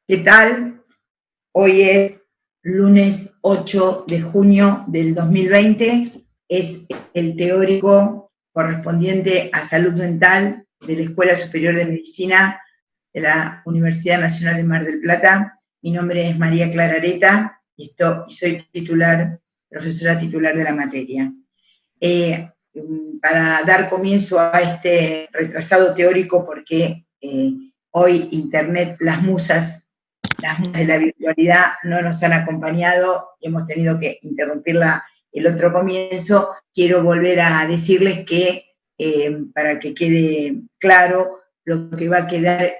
¿Qué tal? Hoy es lunes 8 de junio del 2020. Es el teórico correspondiente a salud mental de la Escuela Superior de Medicina de la Universidad Nacional de Mar del Plata. Mi nombre es María Clara Areta y soy profesora titular de la materia. Para dar comienzo a este retrasado teórico, porque hoy Internet, las musas de la virtualidad no nos han acompañado y hemos tenido que interrumpirla el otro comienzo, quiero volver a decirles que, para que quede claro, lo que va a quedar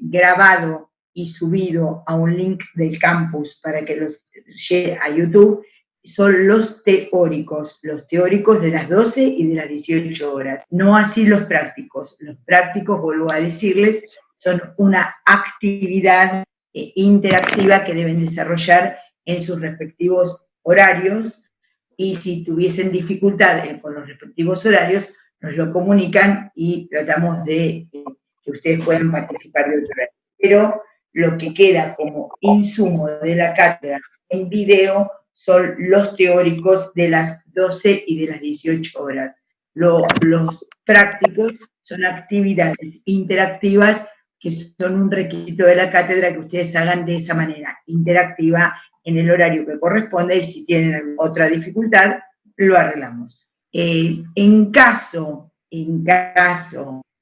grabado y subido a un link del campus para que los llegue a YouTube son los teóricos de las 12 y de las 18 horas, no así los prácticos. Los prácticos, vuelvo a decirles, son una actividad interactiva que deben desarrollar en sus respectivos horarios, y si tuviesen dificultades con los respectivos horarios, nos lo comunican y tratamos de que ustedes puedan participar de otro horario. Pero lo que queda como insumo de la cátedra en video son los teóricos de las 12 y de las 18 horas. Los prácticos son actividades interactivas que son un requisito de la cátedra que ustedes hagan de esa manera, interactiva, en el horario que corresponde, y si tienen otra dificultad, lo arreglamos. En caso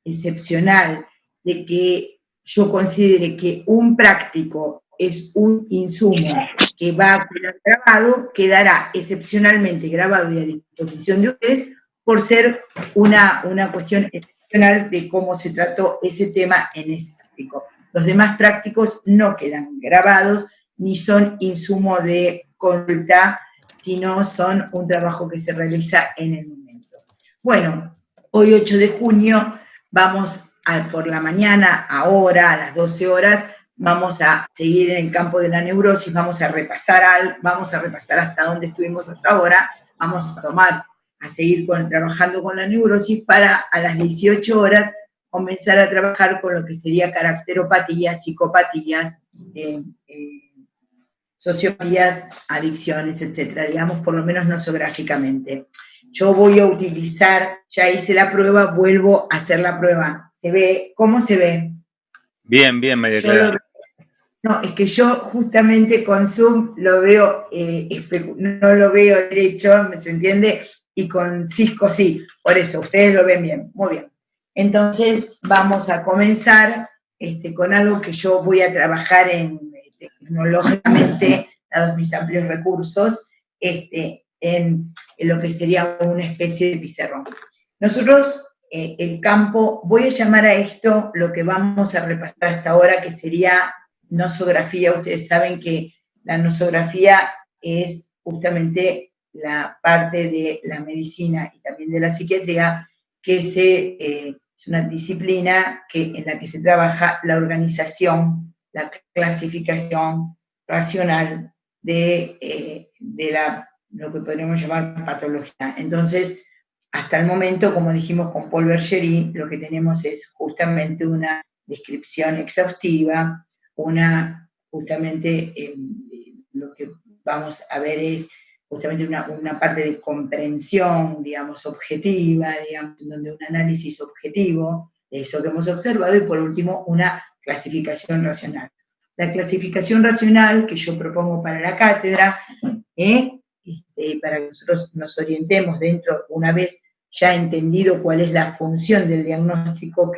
excepcional de que yo considere que un práctico es un insumo que va a quedar grabado, quedará excepcionalmente grabado y a disposición de ustedes por ser una cuestión excepcional de cómo se trató ese tema en ese práctico. Los demás prácticos no quedan grabados ni son insumo de consulta, sino son un trabajo que se realiza en el momento. Bueno, hoy 8 de junio vamos por la mañana, ahora a las 12 horas, vamos a seguir en el campo de la neurosis, vamos a repasar hasta donde estuvimos hasta ahora, vamos a seguir trabajando con la neurosis para a las 18 horas comenzar a trabajar con lo que sería caracteropatías, psicopatías, sociopatías, adicciones, etcétera, digamos, por lo menos nosográficamente. Yo voy a utilizar, ya hice la prueba, vuelvo a hacer la prueba. ¿Se ve? ¿Cómo se ve? Bien, bien, María Clara. No, es que yo justamente con Zoom lo veo, no lo veo derecho, ¿se entiende? Y con Cisco sí, por eso, ustedes lo ven bien, muy bien. Entonces vamos a comenzar con algo que yo voy a trabajar tecnológicamente, dados mis amplios recursos, en lo que sería una especie de pizarrón. Nosotros, el campo, voy a llamar a esto lo que vamos a repasar hasta ahora, que sería nosografía. Ustedes saben que la nosografía es justamente la parte de la medicina y también de la psiquiatría, que es una disciplina en la que se trabaja la organización, la clasificación racional de lo que podríamos llamar patología. Entonces, hasta el momento, como dijimos con Paul Bergerie, lo que tenemos es justamente una descripción exhaustiva, justamente lo que vamos a ver es justamente una parte de comprensión, digamos, objetiva, digamos, donde un análisis objetivo de eso que hemos observado, y por último, una clasificación racional. La clasificación racional que yo propongo para la cátedra, para que nosotros nos orientemos dentro, una vez ya entendido cuál es la función del diagnóstico,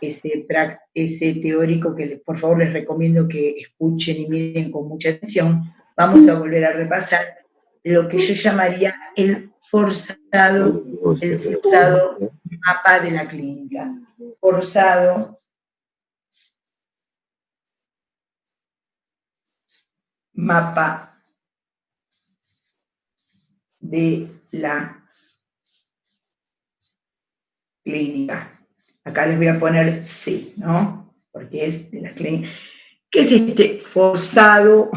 ese teórico que por favor les recomiendo que escuchen y miren con mucha atención, vamos a volver a repasar lo que yo llamaría el forzado mapa de la clínica. Forzado mapa de la clínica. Acá les voy a poner sí, ¿no? Porque es de la clínica. ¿Qué es este forzado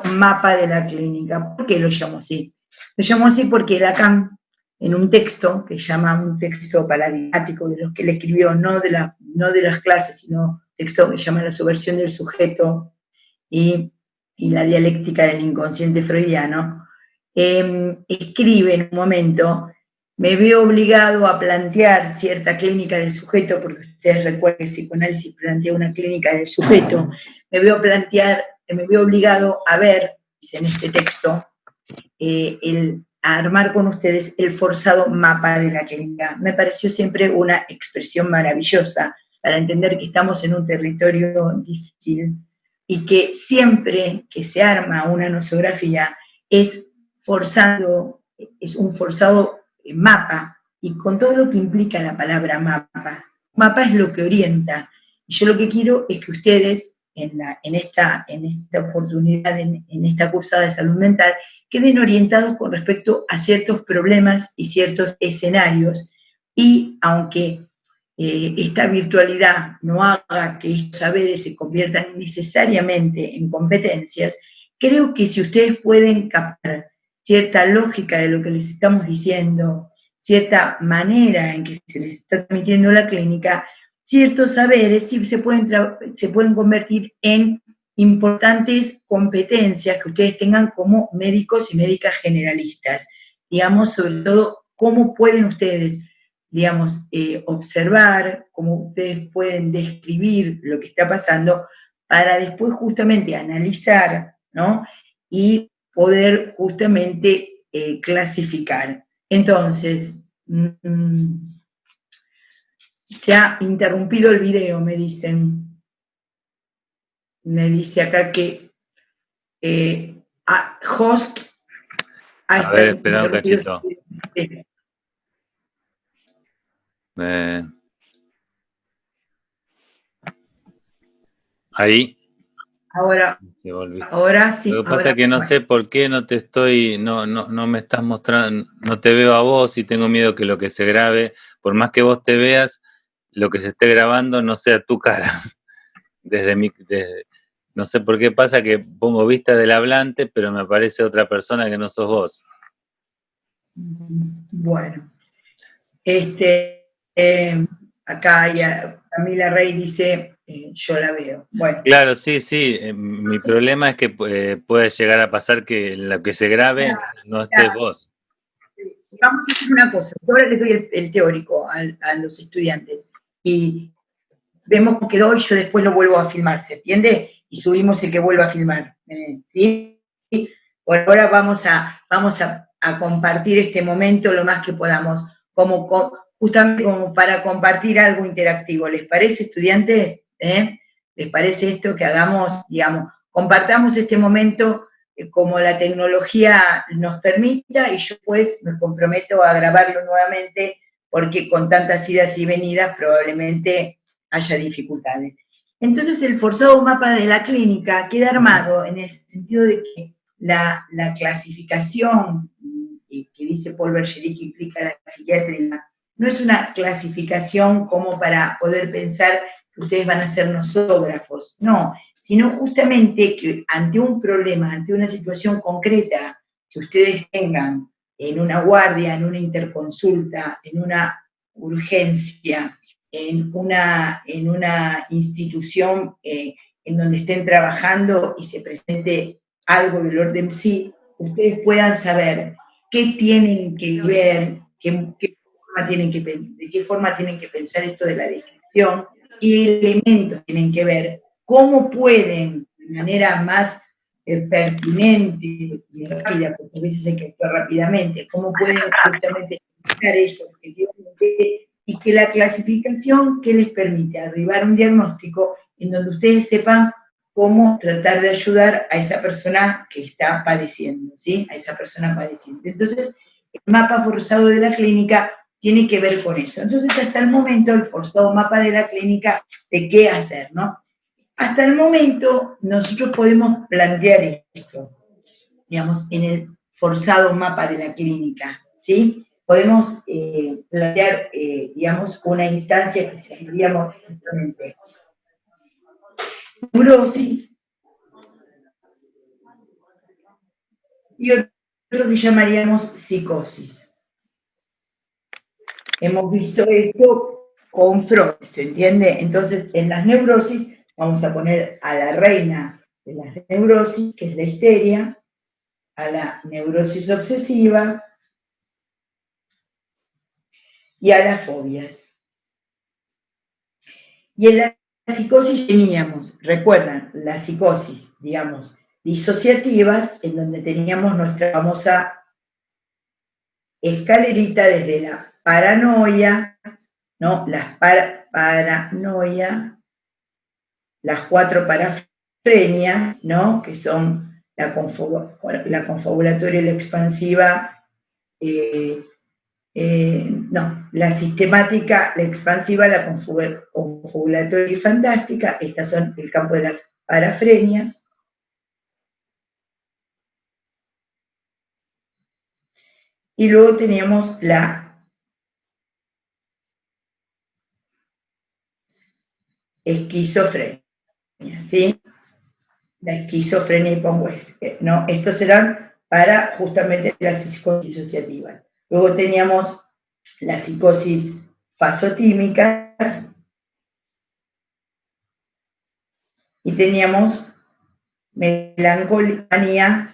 mapa de la clínica? ¿Por qué lo llamo así? Lo llamo así porque Lacan en un texto que se llama un texto paradigmático de los que él escribió, no de las clases, sino texto que se llama La subversión del sujeto y la dialéctica del inconsciente freudiano, escribe en un momento: me veo obligado a plantear cierta clínica del sujeto, porque ustedes recuerdan que el psicoanálisis plantea una clínica del sujeto, me veo obligado a ver, dice en este texto, a armar con ustedes el forzado mapa de la clínica. Me pareció siempre una expresión maravillosa para entender que estamos en un territorio difícil y que siempre que se arma una nosografía es un forzado mapa, y con todo lo que implica la palabra mapa. Mapa es lo que orienta, y yo lo que quiero es que ustedes en esta oportunidad, en esta cursada de salud mental, queden orientados con respecto a ciertos problemas y ciertos escenarios, y aunque esta virtualidad no haga que estos saberes se conviertan necesariamente en competencias, creo que si ustedes pueden captar cierta lógica de lo que les estamos diciendo, cierta manera en que se les está transmitiendo la clínica, ciertos saberes sí se pueden convertir en importantes competencias que ustedes tengan como médicos y médicas generalistas. Digamos, sobre todo, cómo pueden ustedes, digamos, observar, cómo ustedes pueden describir lo que está pasando para después justamente analizar, ¿no? Y poder justamente clasificar. Entonces, se ha interrumpido el video, me dicen. Me dice acá que host a ver, espera un cachito. Ahí. Ahora sí. Lo que pasa es que no sé por qué no me estás mostrando, no te veo a vos y tengo miedo que lo que se grabe, por más que vos te veas, lo que se esté grabando no sea tu cara. No sé por qué pasa que pongo vista del hablante, pero me aparece otra persona que no sos vos. Bueno, acá Camila Rey dice, yo la veo. Bueno. Claro, sí. Mi problema es que puede llegar a pasar que lo que se grabe no estés vos. Vamos a hacer una cosa. Yo ahora les doy el teórico a los estudiantes y vemos cómo quedó y yo después lo vuelvo a filmar, ¿se entiende? Y subimos el que vuelva a filmar, ¿sí? Por ahora vamos a compartir este momento lo más que podamos, justamente como para compartir algo interactivo. ¿Les parece, estudiantes? ¿Les parece esto que hagamos, digamos, compartamos este momento como la tecnología nos permita, y yo pues me comprometo a grabarlo nuevamente porque con tantas idas y venidas probablemente haya dificultades. Entonces el forzado mapa de la clínica queda armado en el sentido de que la clasificación que dice Paul Bergeri que implica la psiquiatría no es una clasificación como para poder pensar que ustedes van a ser nosógrafos, no, sino justamente que ante un problema, ante una situación concreta que ustedes tengan en una guardia, en una interconsulta, en una urgencia, en una institución en donde estén trabajando y se presente algo del orden sí, ustedes puedan saber qué tienen que ver, de qué forma tienen que pensar esto de la descripción, qué elementos tienen que ver, cómo pueden, de manera más pertinente y rápida, porque a veces hay que actuar rápidamente, cómo pueden justamente pensar eso objetivamente, y que la clasificación que les permite arribar a un diagnóstico en donde ustedes sepan cómo tratar de ayudar a esa persona que está padeciendo, ¿sí? A esa persona padeciente. Entonces, el mapa forzado de la clínica tiene que ver con eso. Entonces, hasta el momento, el forzado mapa de la clínica de qué hacer, ¿no? Hasta el momento, nosotros podemos plantear esto, digamos, en el forzado mapa de la clínica, ¿sí? Podemos plantear, digamos, una instancia que llamaríamos justamente neurosis y otro que llamaríamos psicosis. hemos visto esto con Freud, ¿se entiende? Entonces, en las neurosis vamos a poner a la reina de las neurosis, que es la histeria, a la neurosis obsesiva y a las fobias. Y en la psicosis teníamos, recuerdan, la psicosis, digamos, disociativas, en donde teníamos nuestra famosa escalerita desde la paranoia, ¿no? Las paranoia, las 4 parafrenias, ¿no? Que son la confabulatoria y la expansiva, no, la sistemática, la expansiva, la confabulatoria y fantástica. Estas son el campo de las parafrenias. Y luego teníamos la esquizofrenia, ¿sí? La esquizofrenia hipoacusia, ¿no? Estos serán para justamente las psicosis disociativas. Luego teníamos las psicosis fasotímicas y teníamos melancolía.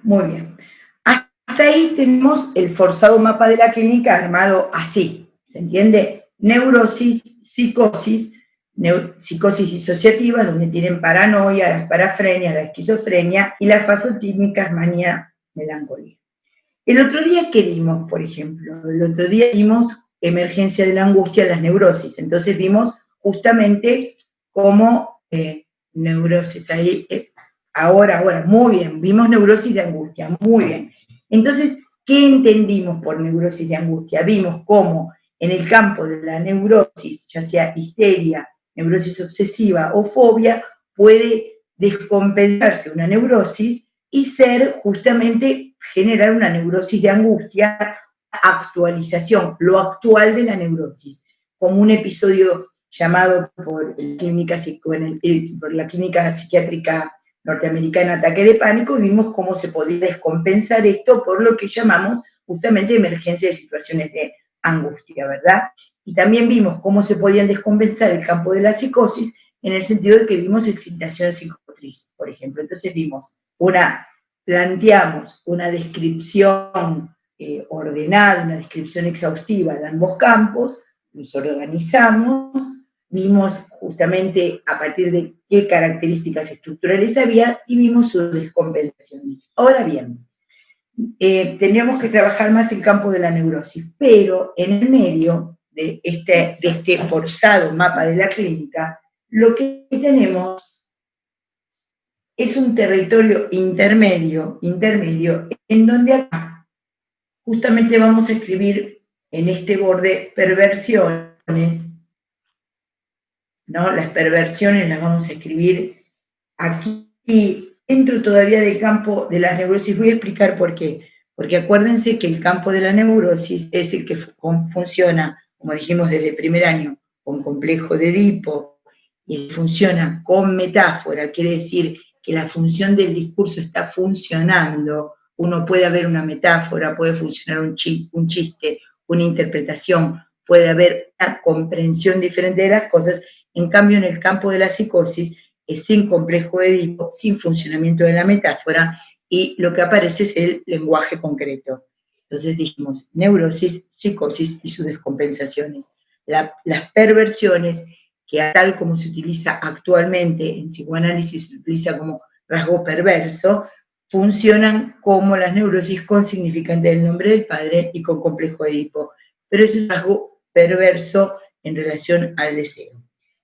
Muy bien. Hasta ahí tenemos el forzado mapa de la clínica armado así, ¿se entiende? Neurosis, psicosis, psicosis disociativas, donde tienen paranoia, las parafrenias, la esquizofrenia, y las fasotímicas, manía, melancolía. El otro día, ¿qué dimos, por ejemplo? El otro día dimos emergencia de la angustia, las neurosis. Entonces vimos justamente cómo neurosis ahí, ahora, muy bien, vimos neurosis de angustia, muy bien. Entonces, ¿qué entendimos por neurosis de angustia? Vimos cómo en el campo de la neurosis, ya sea histeria, neurosis obsesiva o fobia, puede descompensarse una neurosis y ser justamente generar una neurosis de angustia, actualización, lo actual de la neurosis, como un episodio llamado por la clínica psiquiátrica norteamericana ataque de pánico, y vimos cómo se podía descompensar esto por lo que llamamos justamente emergencia de situaciones de angustia, ¿verdad? Y también vimos cómo se podían descompensar el campo de la psicosis en el sentido de que vimos excitación psicomotriz, por ejemplo. Entonces planteamos una descripción ordenada, una descripción exhaustiva de ambos campos, los organizamos, vimos justamente a partir de qué características estructurales había y vimos sus descompensaciones. Ahora bien, tendríamos que trabajar más el campo de la neurosis, pero en el medio de este forzado mapa de la clínica, lo que tenemos es un territorio intermedio, en donde acá justamente vamos a escribir en este borde perversiones, ¿no? Las perversiones las vamos a escribir aquí, dentro todavía del campo de las neurosis. Voy a explicar por qué. Porque acuérdense que el campo de la neurosis es el que funciona, como dijimos desde el primer año, con complejo de Edipo, y funciona con metáfora, quiere decir que la función del discurso está funcionando. Uno puede haber una metáfora, puede funcionar un chiste, una interpretación, puede haber una comprensión diferente de las cosas. En cambio, en el campo de la psicosis es sin complejo de Edipo, sin funcionamiento de la metáfora, y lo que aparece es el lenguaje concreto. Entonces dijimos neurosis, psicosis y sus descompensaciones. Las perversiones, que tal como se utiliza actualmente en psicoanálisis, se utiliza como rasgo perverso, funcionan como las neurosis con significante del nombre del padre y con complejo de Edipo. Pero ese es un rasgo perverso en relación al deseo.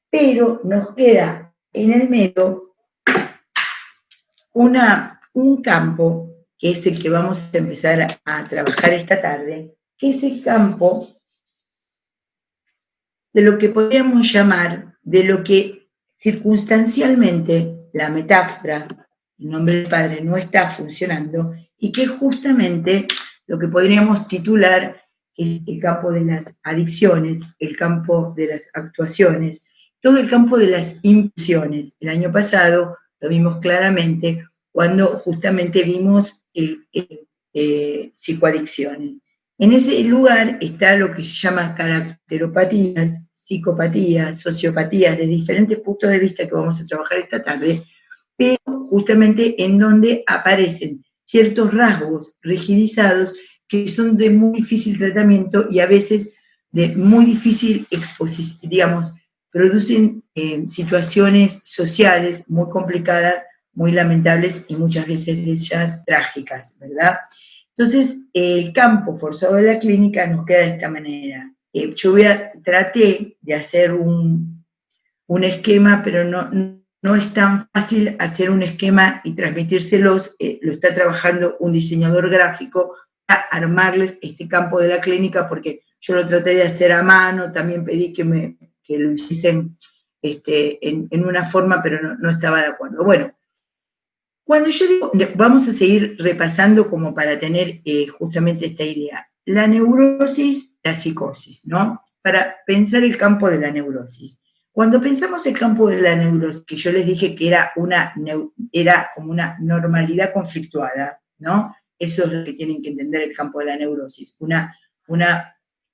Pero nos queda en el medio un campo, que es el que vamos a empezar a trabajar esta tarde, que es el campo de lo que podríamos llamar, de lo que circunstancialmente la metáfora, el nombre del padre, no está funcionando, y que justamente lo que podríamos titular es el campo de las adicciones, el campo de las actuaciones, todo el campo de las impulsiones. El año pasado lo vimos claramente cuando justamente vimos psicoadicciones. En ese lugar está lo que se llama caracteropatías, psicopatías, sociopatías, de diferentes puntos de vista que vamos a trabajar esta tarde, pero justamente en donde aparecen ciertos rasgos rigidizados que son de muy difícil tratamiento y a veces de muy difícil exposición, digamos, producen situaciones sociales muy complicadas, muy lamentables y muchas veces de ellas trágicas, ¿verdad? Entonces, el campo forzado de la clínica nos queda de esta manera. Yo traté de hacer un esquema, pero no es tan fácil hacer un esquema y transmitírselos. Lo está trabajando un diseñador gráfico para armarles este campo de la clínica, porque yo lo traté de hacer a mano, también pedí que lo hiciesen en una forma, pero no estaba de acuerdo. Bueno, cuando yo digo, vamos a seguir repasando como para tener justamente esta idea. La neurosis, la psicosis, ¿no? Para pensar el campo de la neurosis. Cuando pensamos el campo de la neurosis, que yo les dije que era como una normalidad conflictuada, ¿no? Eso es lo que tienen que entender el campo de la neurosis, una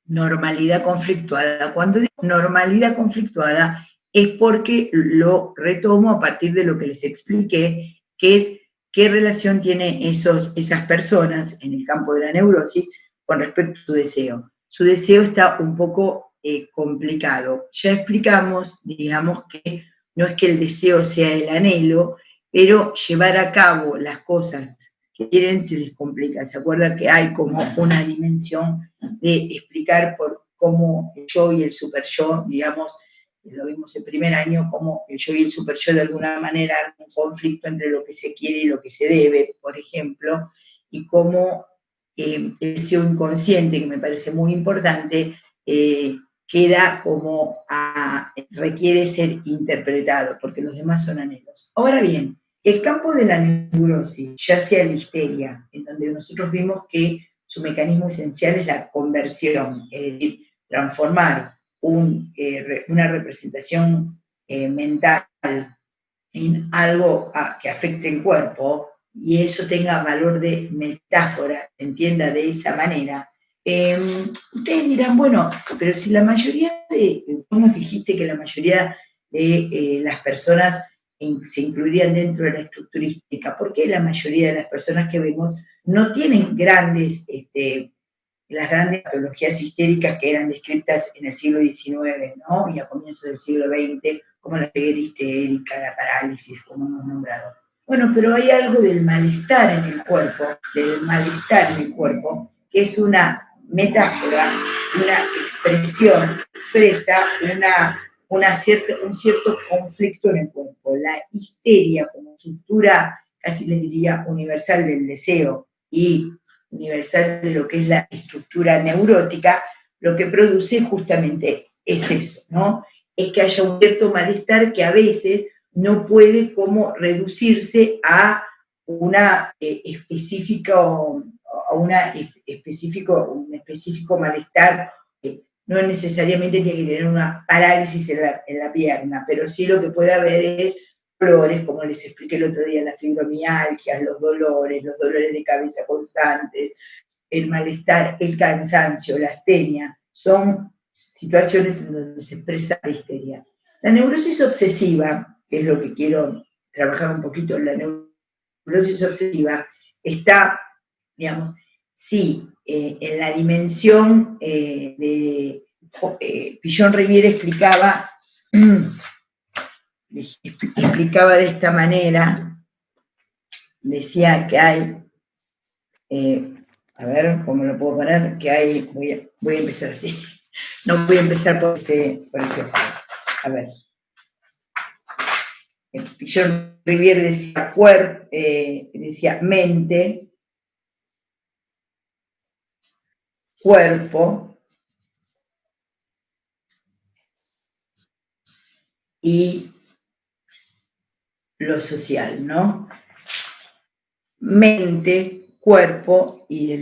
normalidad conflictuada. Cuando digo normalidad conflictuada es porque lo retomo a partir de lo que les expliqué, que es qué relación tienen esas personas en el campo de la neurosis con respecto a su deseo. Su deseo está un poco complicado. Ya explicamos, digamos, que no es que el deseo sea el anhelo, pero llevar a cabo las cosas que quieren se les complica. ¿Se acuerdan que hay como una dimensión de explicar por cómo el yo y el super yo, digamos, lo vimos el primer año, como el yo y el super yo de alguna manera un conflicto entre lo que se quiere y lo que se debe, por ejemplo, y cómo el deseo inconsciente, que me parece muy importante, queda como requiere ser interpretado, porque los demás son anhelos. Ahora bien, el campo de la neurosis, ya sea la histeria, en donde nosotros vimos que su mecanismo esencial es la conversión, es decir, transformar una representación mental en algo que afecte el cuerpo y eso tenga valor de metáfora, se entienda de esa manera, ustedes dirán, bueno, pero si la mayoría ¿cómo dijiste que la mayoría de las personas se incluirían dentro de la estructura histérica? ¿Por qué la mayoría de las personas que vemos no tienen las grandes patologías histéricas que eran descritas en el siglo XIX, ¿no? Y a comienzos del siglo XX, como la ceguera histérica, la parálisis, como hemos nombrado? Bueno, pero hay algo del malestar en el cuerpo, que es una metáfora, una expresión, expresa un cierto conflicto en el cuerpo. La histeria como estructura, casi les diría, universal del deseo y universal de lo que es la estructura neurótica, lo que produce justamente es eso, ¿no? Es que haya un cierto malestar que a veces no puede como reducirse a un específico malestar. No necesariamente tiene que tener una parálisis en la pierna, pero sí lo que puede haber es dolores, como les expliqué el otro día, las fibromialgias, los dolores de cabeza constantes, el malestar, el cansancio, la astenia, son situaciones en donde se expresa la histeria. La neurosis obsesiva, que es lo que quiero trabajar un poquito, la neurosis obsesiva está, digamos, sí, en la dimensión de Pillon-Rivière explicaba de esta manera, decía que hay, a ver cómo lo puedo poner, que hay, voy a empezar así, no voy a empezar por ese a ver. Pillon-Rivière decía mente, cuerpo y lo social, ¿no? Mente, cuerpo y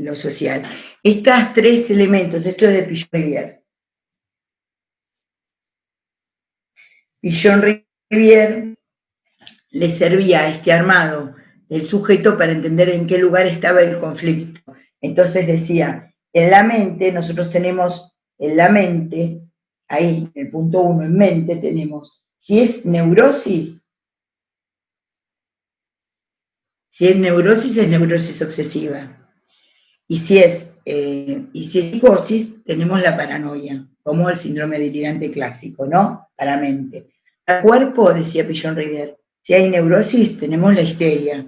lo social. Estos tres elementos, esto es de Pillon-Rivière. Pillon-Rivière le servía a este armado del sujeto para entender en qué lugar estaba el conflicto. Entonces decía, en la mente, nosotros tenemos en la mente, ahí, en el punto 1, en mente tenemos, si es neurosis es neurosis obsesiva. Y si es psicosis, tenemos la paranoia, como el síndrome delirante clásico, ¿no? Para mente. Al cuerpo, decía Pichon Rivière, si hay neurosis, tenemos la histeria.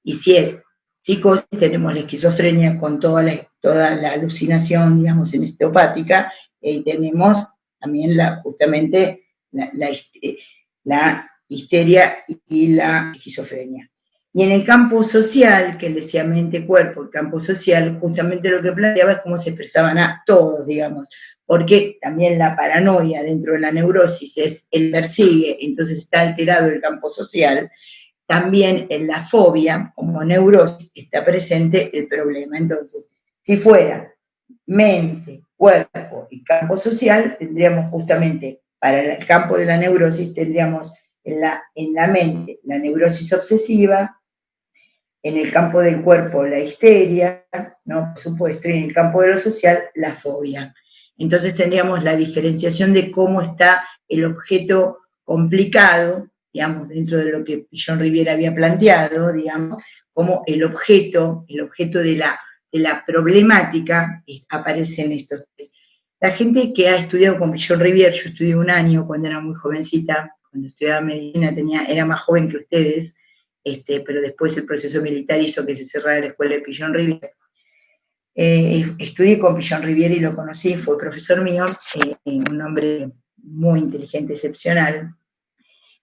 Y si es psicosis, tenemos la esquizofrenia con toda la alucinación, digamos, esteopática, y tenemos también justamente la histeria y la esquizofrenia. Y en el campo social, que él decía mente-cuerpo, el campo social, justamente lo que planteaba es cómo se expresaban a todos, digamos, porque también la paranoia dentro de la neurosis es él persigue, entonces está alterado el campo social, también en la fobia, como neurosis, está presente el problema. Entonces, si fuera mente, cuerpo y campo social, tendríamos justamente, para el campo de la neurosis, tendríamos en la mente la neurosis obsesiva, en el campo del cuerpo la histeria, ¿no? Por supuesto, y en el campo de lo social la fobia. Entonces tendríamos la diferenciación de cómo está el objeto complicado, digamos, dentro de lo que Pichon Rivière había planteado, digamos, como el objeto de la problemática aparece en estos tres. La gente que ha estudiado con Pichon Rivière, yo estudié un año cuando era muy jovencita, cuando estudiaba medicina era más joven que ustedes, pero después el proceso militar hizo que se cerrara la escuela de Pichon Rivière. Estudié con Pichon Rivière y lo conocí, fue profesor mío, un hombre muy inteligente, excepcional.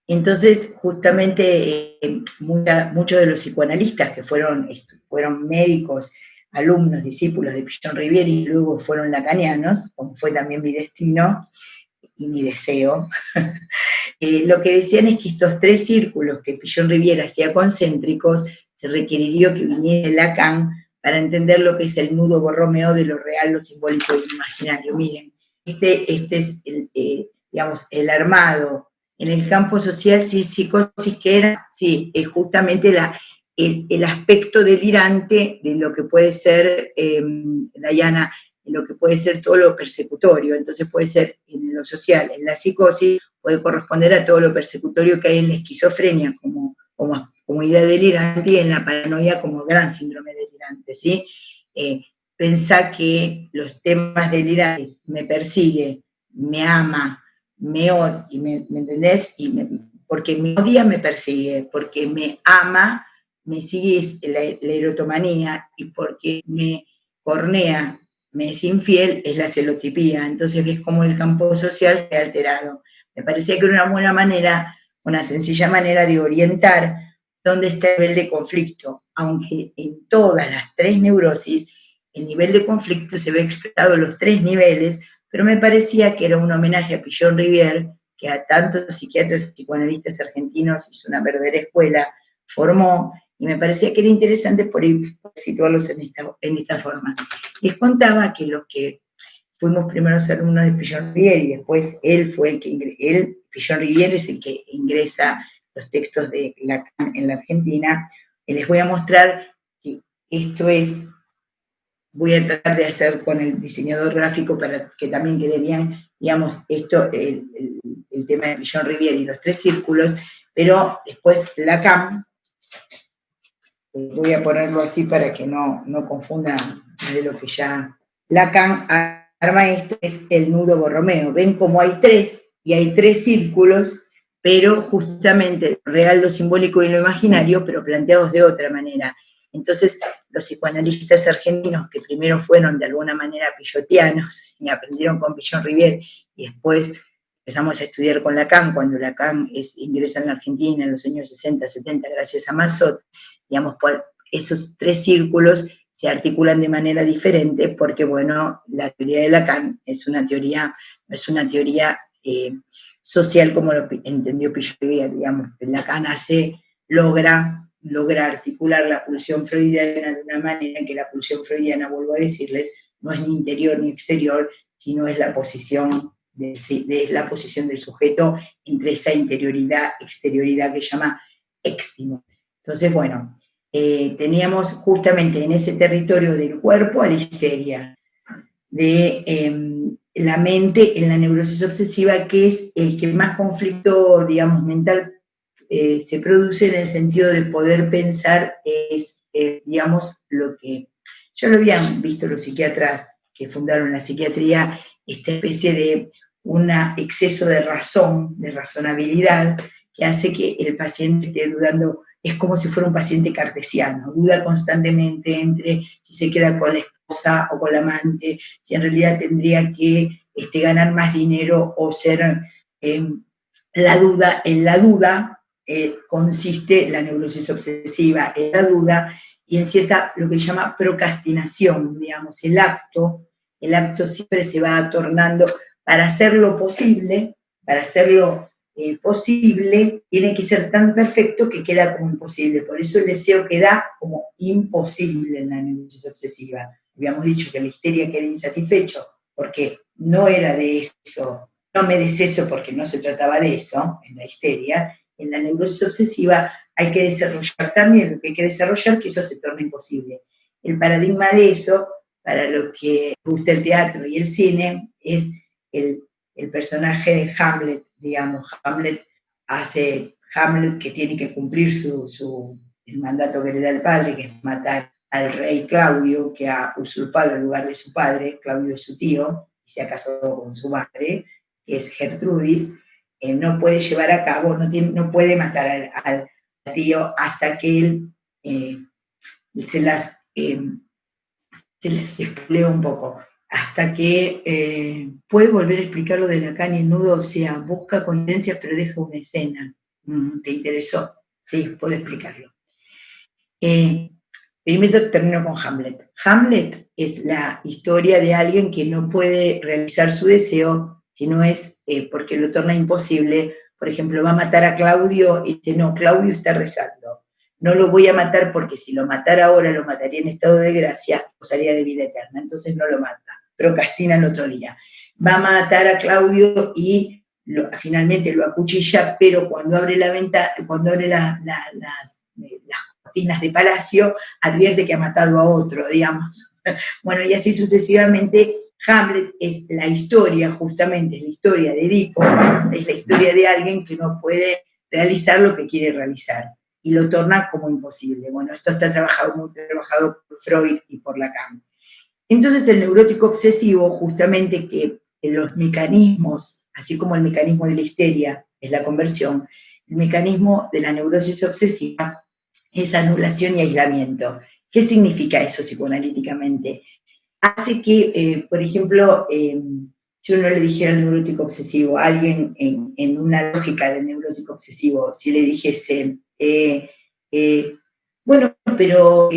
Entonces, justamente, muchos de los psicoanalistas que fueron médicos, alumnos, discípulos de Pichon Rivière y luego fueron lacanianos, como fue también mi destino y mi deseo, lo que decían es que estos tres círculos que Pichon Rivière hacía concéntricos, se requeriría que viniera Lacan para entender lo que es el nudo borromeo de lo real, lo simbólico y lo imaginario. Miren, este es digamos, el armado. En el campo social, sí, psicosis que era, sí, es justamente el aspecto delirante de lo que puede ser, Dayana, lo que puede ser todo lo persecutorio. Entonces puede ser en lo social, en la psicosis, puede corresponder a todo lo persecutorio que hay en la esquizofrenia como idea delirante y en la paranoia como gran síndrome delirante, ¿sí? Pensá que los temas delirantes, me persigue, me ama, me odia, ¿me entendés? Porque me odia, me persigue, porque me ama, me sigue la erotomanía, y porque me cornea, me es infiel, es la celotipía. Entonces es como el campo social se ha alterado. Me parecía que era una buena manera, una sencilla manera de orientar dónde está el nivel de conflicto, aunque en todas las tres neurosis el nivel de conflicto se ve expresado en los tres niveles, pero me parecía que era un homenaje a Pichon Rivière, que a tantos psiquiatras y psicoanalistas argentinos hizo una verdadera escuela, formó, y me parecía que era interesante por situarlos en esta forma. Les contaba que los que fuimos primeros alumnos de Pichon Rivière y después él fue el que Pichon Rivière es el que ingresa los textos de Lacan en la Argentina. Les voy a mostrar que esto es, voy a tratar de hacer con el diseñador gráfico para que también quede bien, digamos, esto, el tema de Pichon Rivière y los tres círculos, pero después Lacan, voy a ponerlo así para que no confunda de lo que ya Lacan arma. Esto es el nudo borromeo. Ven como hay tres, y hay tres círculos, pero justamente lo real, lo simbólico y lo imaginario, pero planteados de otra manera. Entonces, los psicoanalistas argentinos, que primero fueron de alguna manera pillotianos y aprendieron con Pichon Rivière, y después empezamos a estudiar con Lacan, cuando Lacan ingresa en la Argentina en los años 60, 70, gracias a Massot, digamos, esos tres círculos se articulan de manera diferente porque, bueno, la teoría de Lacan es una teoría social como lo entendió Pichon Rivière, digamos. Lacan logra articular la pulsión freudiana de una manera en que la pulsión freudiana, vuelvo a decirles, no es ni interior ni exterior, sino es la posición del sujeto entre esa interioridad, exterioridad que llama éxtimo. Entonces, bueno, teníamos justamente en ese territorio del cuerpo a la histeria, de la mente en la neurosis obsesiva, que es el que más conflicto, digamos, mental se produce en el sentido de poder pensar, es, digamos, lo que ya lo habían visto los psiquiatras que fundaron la psiquiatría, esta especie de un exceso de razón, de razonabilidad, que hace que el paciente esté dudando. Es como si fuera un paciente cartesiano, duda constantemente entre si se queda con la esposa o con la amante, si en realidad tendría que ganar más dinero o ser la duda. En la duda consiste la neurosis obsesiva, en la duda y en cierta, lo que se llama procrastinación, digamos, el acto siempre se va tornando, para hacerlo posible, tiene que ser tan perfecto que queda como imposible. Por eso el deseo queda como imposible en la neurosis obsesiva. Habíamos dicho que la histeria queda insatisfecho, porque no era de eso, no me des eso porque no se trataba de eso, en la histeria. En la neurosis obsesiva hay que desarrollar también lo que hay que desarrollar, que eso se torne imposible. El paradigma de eso, para lo que gusta el teatro y el cine, es el personaje de Hamlet, digamos. Hamlet hace Hamlet, que tiene que cumplir el mandato que le da el padre, que es matar al rey Claudio, que ha usurpado el lugar de su padre. Claudio es su tío, y se ha casado con su madre, que es Gertrudis. No puede llevar a cabo, no puede matar al tío hasta que él se las explica un poco, hasta que puede volver a explicar lo de Lacan y el nudo, o sea, busca coincidencias pero deja una escena. ¿Te interesó? Sí, puedo explicarlo. Primero termino con Hamlet. Hamlet es la historia de alguien que no puede realizar su deseo, sino es porque lo torna imposible. Por ejemplo, va a matar a Claudio y dice, no, Claudio está rezando. No lo voy a matar porque si lo matara ahora lo mataría en estado de gracia, gozaría de vida eterna. Entonces no lo mata, procrastina el otro día. Va a matar a Claudio y finalmente lo acuchilla, pero cuando abre la ventana, cuando abre las cortinas de palacio, advierte que ha matado a otro, digamos. Bueno, y así sucesivamente. Hamlet es la historia, justamente, es la historia de Edipo, es la historia de alguien que no puede realizar lo que quiere realizar y lo torna como imposible. Bueno, esto está muy trabajado por Freud y por Lacan. Entonces el neurótico obsesivo, justamente, que en los mecanismos, así como el mecanismo de la histeria es la conversión, el mecanismo de la neurosis obsesiva es anulación y aislamiento. ¿Qué significa eso psicoanalíticamente? Hace que, por ejemplo, si uno le dijera al neurótico obsesivo, a alguien en una lógica del neurótico obsesivo, si le dijese, bueno, pero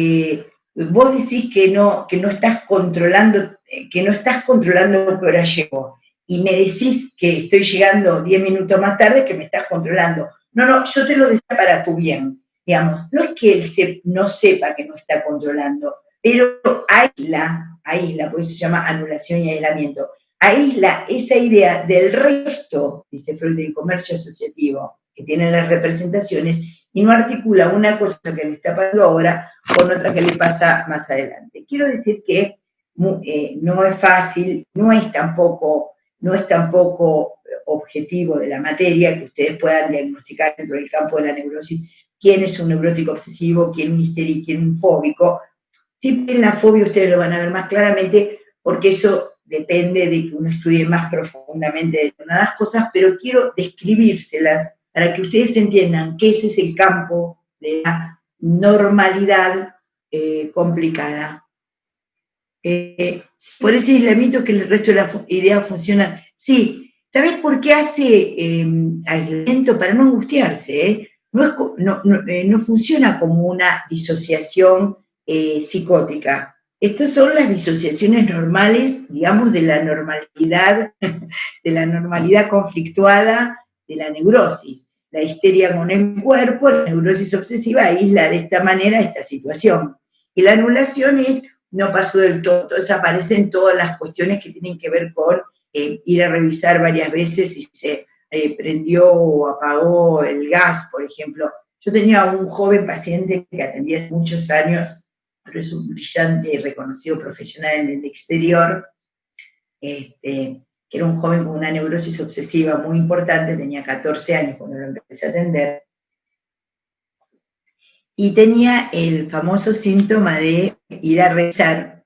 vos decís que no estás controlando, que qué hora llego, y me decís que estoy llegando 10 minutos más tarde, que me estás controlando. No, yo te lo decía para tu bien, digamos. No es que él no sepa que no está controlando, pero aísla, por eso se llama anulación y aislamiento, aísla esa idea del resto, dice Freud, del comercio asociativo, que tienen las representaciones, y no articula una cosa que le está pasando ahora con otra que le pasa más adelante. Quiero decir que no es fácil, no es tampoco objetivo de la materia que ustedes puedan diagnosticar dentro del campo de la neurosis quién es un neurótico obsesivo, quién un histérico, quién un fóbico. Si tienen la fobia, ustedes lo van a ver más claramente, porque eso depende de que uno estudie más profundamente determinadas cosas, pero quiero describírselas para que ustedes entiendan que ese es el campo de la normalidad complicada. Por ese aislamiento que el resto de las ideas funcionan. Sí, ¿sabés por qué hace aislamiento? Para no angustiarse, no funciona como una disociación psicótica. Estas son las disociaciones normales, digamos, de la normalidad conflictuada de la neurosis. La histeria con el cuerpo, la neurosis obsesiva aísla de esta manera esta situación. Y la anulación es, no pasó del todo, desaparecen todas las cuestiones que tienen que ver con ir a revisar varias veces si se prendió o apagó el gas, por ejemplo. Yo tenía un joven paciente que atendía hace muchos años, pero es un brillante y reconocido profesional en el exterior, que era un joven con una neurosis obsesiva muy importante, tenía 14 años cuando lo empecé a atender, y tenía el famoso síntoma de ir a revisar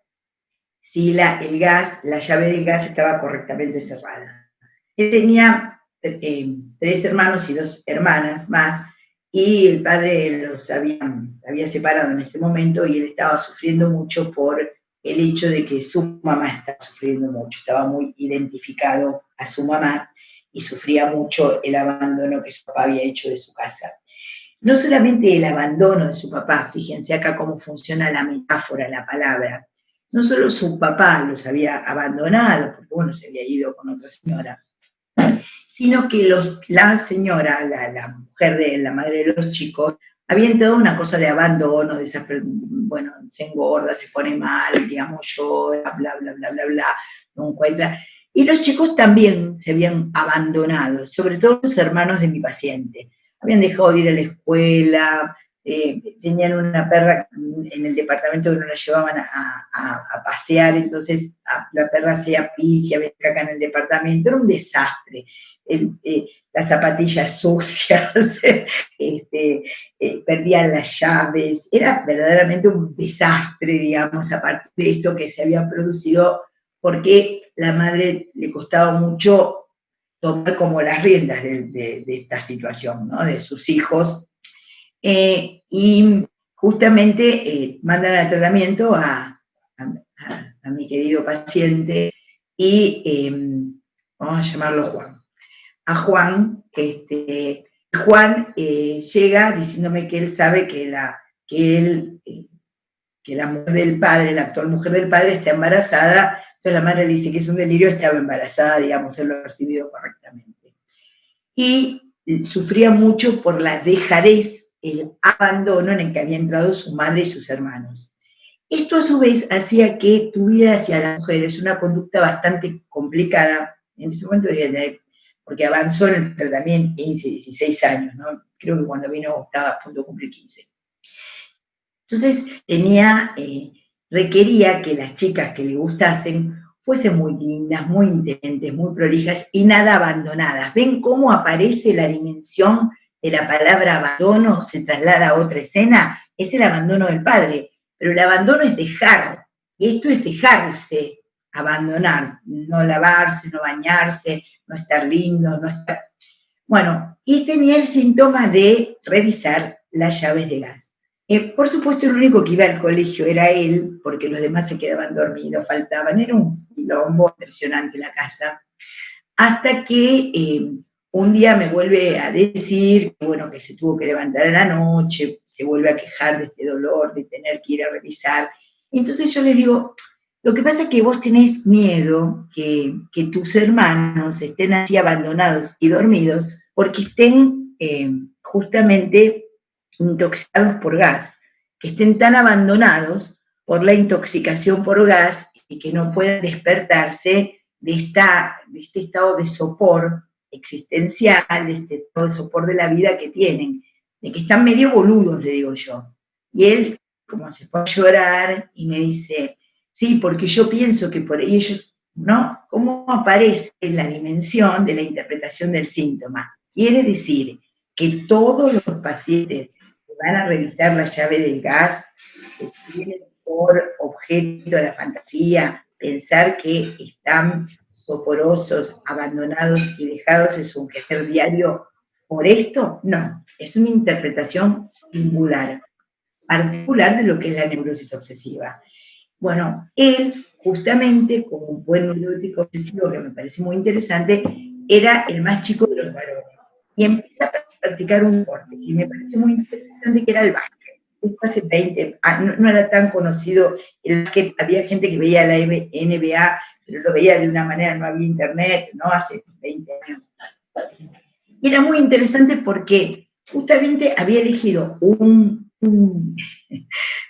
si el gas, la llave del gas estaba correctamente cerrada. Él tenía 3 hermanos y 2 hermanas más, y el padre los había separado en ese momento, y él estaba sufriendo mucho por el hecho de que su mamá estaba sufriendo mucho, estaba muy identificado a su mamá y sufría mucho el abandono que su papá había hecho de su casa. No solamente el abandono de su papá, fíjense acá cómo funciona la metáfora, la palabra, no solo su papá los había abandonado, porque bueno, se había ido con otra señora, sino que la señora, la mujer de la madre de los chicos, había entrado una cosa de abandono, de esa, bueno, se engorda, se pone mal, digamos, llora, bla, bla, bla, bla, bla, no encuentra. Y los chicos también se habían abandonado, sobre todo los hermanos de mi paciente. Habían dejado de ir a la escuela, tenían una perra en el departamento que no la llevaban a pasear, entonces la perra hacía pis y había caca en el departamento, era un desastre. Las zapatillas sucias, perdían las llaves, era verdaderamente un desastre, digamos, aparte de esto que se había producido, porque la madre le costaba mucho tomar como las riendas de esta situación, ¿no? De sus hijos, y justamente mandan al tratamiento a mi querido paciente, y vamos a llamarlo Juan. A Juan, Juan llega diciéndome que él sabe que la mujer del padre, la actual mujer del padre, está embarazada. Entonces la madre le dice que es un delirio, estaba embarazada, digamos, él lo ha percibido correctamente. Y sufría mucho por la dejadez, el abandono en el que había entrado su madre y sus hermanos. Esto a su vez hacía que tuviera hacia las mujeres una conducta bastante complicada. En ese momento debía tener, porque avanzó en el tratamiento 15, 16 años, ¿no? Creo que cuando vino estaba a punto de cumplir 15. Entonces requería que las chicas que le gustasen fuesen muy lindas, muy inteligentes, muy prolijas y nada abandonadas. ¿Ven cómo aparece la dimensión de la palabra abandono? Se traslada a otra escena, es el abandono del padre, pero el abandono es dejar, y esto es dejarse abandonar, no lavarse, no bañarse, no estar lindo, no estar... Bueno, y tenía el síntoma de revisar las llaves de gas. Por supuesto, el único que iba al colegio era él, porque los demás se quedaban dormidos, faltaban, era un quilombo impresionante la casa, hasta que un día me vuelve a decir, bueno, que se tuvo que levantar en la noche, se vuelve a quejar de este dolor, de tener que ir a revisar. Entonces yo le digo, lo que pasa es que vos tenés miedo que tus hermanos estén así abandonados y dormidos porque estén justamente intoxicados por gas, que estén tan abandonados por la intoxicación por gas y que no puedan despertarse de este estado de sopor existencial, de este estado de sopor de la vida que tienen, de que están medio boludos, le digo yo. Y él como se fue a llorar y me dice, sí, porque yo pienso que por ahí ellos, ¿no? ¿Cómo aparece la dimensión de la interpretación del síntoma? Quiere decir que todos los pacientes que van a revisar la llave del gas tienen por objeto de la fantasía pensar que están soporosos, abandonados y dejados en su quehacer diario por esto. No, es una interpretación singular, particular de lo que es la neurosis obsesiva. Bueno, él, justamente, como un buen neurótico obsesivo, que me parece muy interesante, era el más chico de los varones. Y empieza a practicar un deporte, y me parece muy interesante, que era el básquet. Esto hace 20, no era tan conocido el básquet, había gente que veía la NBA, pero lo veía de una manera, no había internet, ¿no? Hace 20 años. Y era muy interesante porque justamente había elegido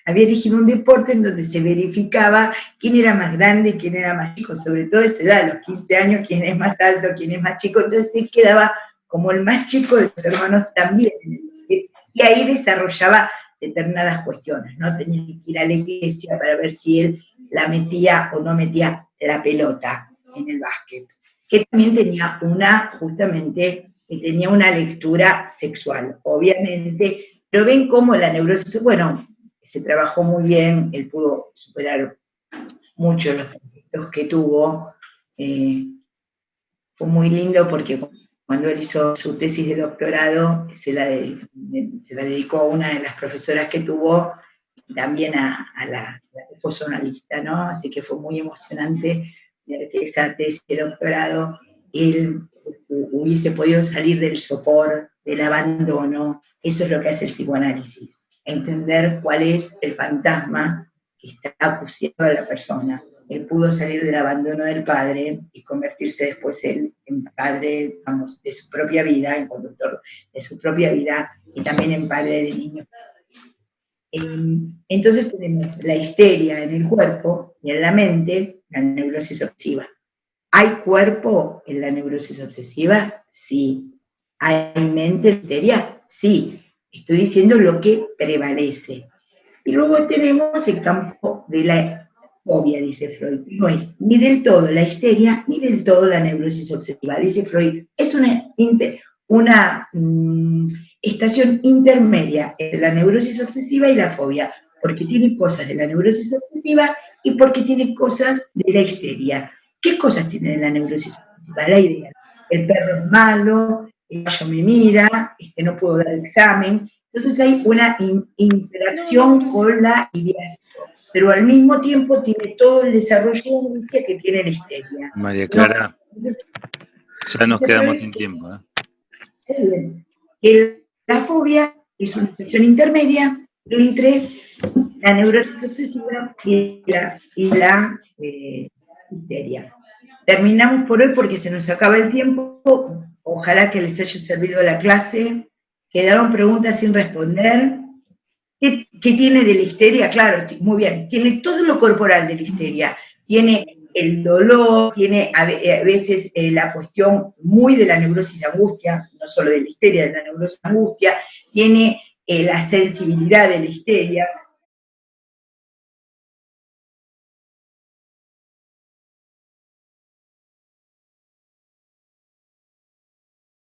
había elegido un deporte en donde se verificaba quién era más grande y quién era más chico, sobre todo a esa edad, a los 15 años, quién es más alto, quién es más chico, entonces él quedaba como el más chico de sus hermanos también. Y y ahí desarrollaba determinadas cuestiones, ¿no? Tenía que ir a la iglesia para ver si él la metía o no metía la pelota en el básquet, que también tenía justamente, tenía una lectura sexual, obviamente, pero ven cómo la neurosis, bueno, se trabajó muy bien, él pudo superar mucho los conflictos que tuvo, fue muy lindo porque cuando él hizo su tesis de doctorado, se la dedicó a una de las profesoras que tuvo, y también a la que fue sonalista, ¿no? Así que fue muy emocionante ver que esa tesis de doctorado él hubiese podido salir del sopor, del abandono. Eso es lo que hace el psicoanálisis, entender cuál es el fantasma que está acuciando a la persona. Él pudo salir del abandono del padre y convertirse después él en padre, vamos, de su propia vida, en conductor de su propia vida y también en padre de niños. Entonces tenemos la histeria en el cuerpo y en la mente, la neurosis obsesiva. ¿Hay cuerpo en la neurosis obsesiva? Sí. ¿Hay mente en histeria? Sí. Estoy diciendo lo que prevalece. Y luego tenemos el campo de la fobia, dice Freud. No es ni del todo la histeria, ni del todo la neurosis obsesiva. Dice Freud, es una estación intermedia entre la neurosis obsesiva y la fobia, porque tiene cosas de la neurosis obsesiva y porque tiene cosas de la histeria. ¿Qué cosas tiene de la neurosis obsesiva? La idea. El perro es malo, el gallo me mira, no puedo dar examen. Entonces hay una interacción con la ideación, pero al mismo tiempo tiene todo el desarrollo de angustia que tiene la histeria. María Clara, ya nos quedamos sin tiempo. La fobia es una expresión intermedia entre la neurosis obsesiva y la histeria. Terminamos por hoy porque se nos acaba el tiempo. Ojalá que les haya servido la clase. Quedaron preguntas sin responder. ¿Qué tiene de la histeria? Claro, muy bien. Tiene todo lo corporal de la histeria. Tiene el dolor, tiene a veces la cuestión muy de la neurosis de angustia, no solo de la histeria, de la neurosis de angustia, tiene la sensibilidad de la histeria,